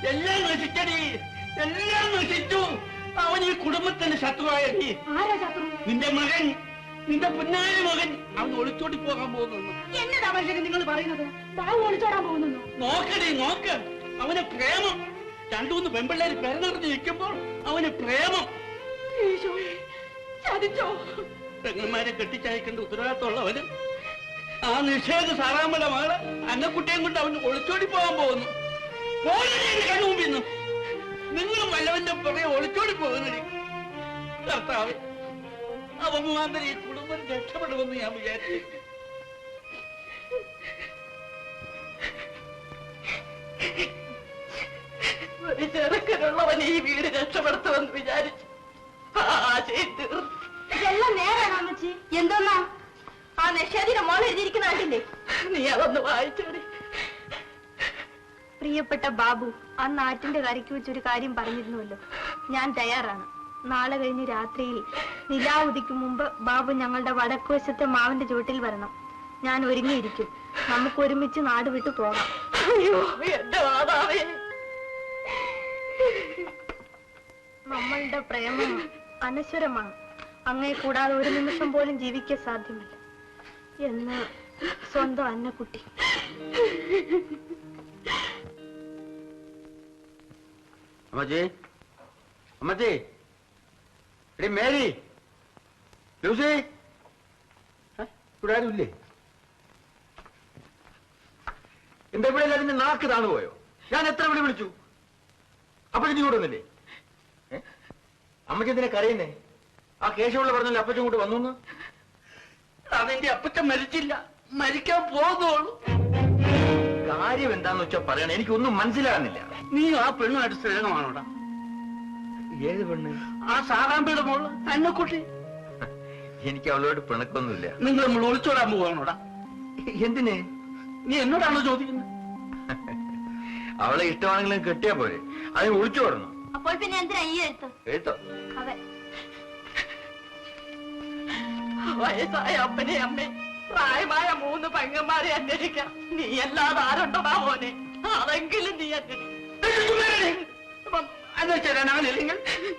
എല്ലാം നശിച്ചടി, എല്ലാം നശിച്ചു. അവൻ ഈ കുടുംബത്തിന്റെ ശത്രുവായടി. നിന്റെ മകൻ, നിന്റെ പൊന്നായ മകൻ അവൻ ഒളിച്ചോടി പോകാൻ പോകുന്നു. എന്നതാ മനുഷ്യൻ നിങ്ങൾ പറയുന്നത്? ബാബു ഒളിച്ചോടാൻ പോകുന്നു? നോക്കടി നോക്ക്, അവന് പ്രേമം. രണ്ടുമൂന്ന് പെൺപിള്ളേര് പെരനിറഞ്ഞ് നിൽക്കുമ്പോൾ അവന് പ്രേമം. ചതിച്ചോ? പെങ്ങന്മാരെ കെട്ടിച്ചയക്കേണ്ട ഉത്തരവാദിത്തമുള്ളവന് ആ നിഷേധ സാറാമ്മല മകള് അന്നക്കുട്ടിയും കൊണ്ട് അവന് ഒളിച്ചോടി പോകാൻ പോകുന്നു. കണ്ണുമ്പിന്നു നിങ്ങളും വല്ലവന്റെ പുറകെ ഒളിച്ചോടി പോകുന്നടി. കർത്താവ്, അവൻ മുഖാന്തരം ഈ കുടുംബം രക്ഷപ്പെടുമെന്ന് ഞാൻ വിചാരിച്ചു. ഒരു ചെറുക്കനുള്ളവൻ ഈ വീട് രക്ഷപ്പെടുത്തുമെന്ന് വിചാരിച്ചു. ഇതെല്ലാം നേരാണോ അമ്മച്ചി? എന്തോന്നാ ആ നിഷേധിയുടെ മോൾ എഴുതിയിരിക്കുന്ന കണ്ടില്ലേ? നീ അതൊന്ന് വായിച്ചോടി. പ്രിയപ്പെട്ട ബാബു, ആ നാട്ടിന്റെ കരയ്ക്ക് വെച്ചൊരു കാര്യം പറഞ്ഞിരുന്നുവല്ലോ. ഞാൻ തയ്യാറാണ്. നാളെ കഴിഞ്ഞ് രാത്രിയിൽ നിലാവുദിക്കും മുമ്പ് ബാബു ഞങ്ങളുടെ വടക്കുവശത്തെ മാവിന്റെ ചുവട്ടിൽ വരണം. ഞാൻ ഒരുങ്ങിയിരിക്കും. നമുക്ക് ഒരുമിച്ച് നാട് വിട്ടു പോകാം. അയ്യോ എന്റെ മാതാവേ, നമ്മളുടെ പ്രേമം അനശ്വരമാണ്. അങ്ങേ കൂടാതെ ഒരു നിമിഷം പോലും ജീവിക്കാൻ സാധ്യമല്ല എന്ന് സ്വന്തം അന്നക്കുട്ടി. അമ്മച്ചി, അമ്മച്ചി, എടി മേരി, ലൂസി, ഇവിടെ ആരും ഇല്ലേ? എന്താ ഇവിടെ അതിന്റെ നാക്ക് താണു പോയോ? ഞാൻ എത്ര ഇവിടെ വിളിച്ചു, അപ്പച്ചി കൂടെ വന്നില്ലേ? അമ്മച്ചി എന്തിനാ കരയുന്നേ? ആ കേശവുള്ള പറഞ്ഞല്ലേ അപ്പച്ചൻ കൂടെ വന്നു. അതെന്റെ അപ്പച്ചൻ മരിച്ചില്ല, മരിക്കാൻ പോകുന്നുള്ളൂ. കാര്യം എന്താന്ന് വെച്ചാ പറയണേ, എനിക്കൊന്നും മനസ്സിലാകുന്നില്ല. നീ ആ പെണ്ണുമായിട്ട് സ്നേഹമാണോടാ? ഏത് പെണ്ണ്? ആ സാറാമ്പിയുടെ മോള് അന്നക്കുട്ടി. എനിക്ക് അവളോട് പിണക്കൊന്നുമില്ല. നിങ്ങൾ നമ്മൾ ഒളിച്ചോടാൻ പോവാണോടാ? എന്തിന്? നീ എന്നോടാണോ ചോദിക്കുന്നത്? അവളെ ഇഷ്ടമാണെങ്കിലും കെട്ടിയാ പോരെ, അതിന് ഒളിച്ചു ഓടണം. അപ്പോൾ പിന്നെ എന്തിനാ ഈ എഴുത്ത്? എഴുത്തോ? അതെ. വയസ്സായ അപ്പനെ അമ്മേ, പ്രായമായ 3 പെങ്ങന്മാരെ അന്വേഷിക്കാം. നീ അല്ലാതെ ആരുണ്ടോടാ മോനെ? അതെങ്കിലും നീ അന്വേഷിച്ചാൽ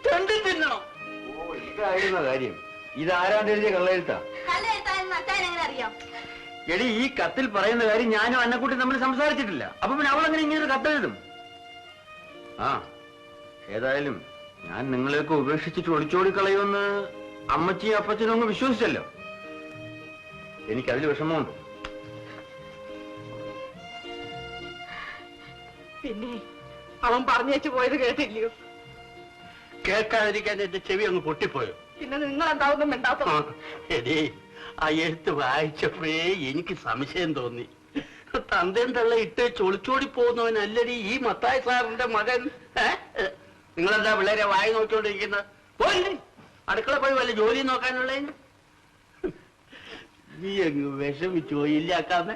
ചെണ്ടി തിന്നണം. ഓ, ഇതായിരുന്ന കാര്യം. ഇതാരാണ്ട് എഴുതിയ കള്ളെഴുത്താ? അച്ഛൻ എങ്ങനെ അറിയാം? എടി, ഈ കത്തിൽ പറയുന്ന കാര്യം ഞാനും അന്നക്കുട്ടി തമ്മിൽ സംസാരിച്ചിട്ടില്ല. അപ്പൊ പിന്നെ അവളെങ്ങനെ ഇങ്ങനൊരു കത്തെഴുതും? ആ, ഏതായാലും ഞാൻ നിങ്ങളെയൊക്കെ ഉപേക്ഷിച്ചിട്ട് ഒളിച്ചോടി കളയുമെന്ന് അമ്മച്ചിയും അപ്പച്ചനും അങ്ങ് വിശ്വസിച്ചല്ലോ. എനിക്കതിൽ വിഷമമുണ്ട്. പിന്നെ അവൻ പറഞ്ഞേച്ചു പോയത് കേട്ടില്ലയോ? കേൾക്കാതിരിക്കാൻ എന്റെ ചെവി അങ്ങ് പൊട്ടിപ്പോയോ? പിന്നെ നിങ്ങൾ എന്താവുന്നും വേണ്ടാത്ത. എടീ, ആ എഴുത്ത് വായിച്ചപ്പോഴേ എനിക്ക് സംശയം തോന്നി. തന്തേം തള്ള ഇട്ട് ചൊളിച്ചോടി പോകുന്നവനല്ലടി ഈ മത്തായി സാറിന്റെ മകൻ. നിങ്ങളെന്താ പിള്ളേരെ വായി നോക്കിക്കൊണ്ടിരിക്കുന്നത്? പോയി അടുക്കള പോയി വല്ല ജോലി നോക്കാനുള്ളതിന്. നീ അങ്ങ് വിഷമിച്ചു പോയില്ലാക്കാന്ന്.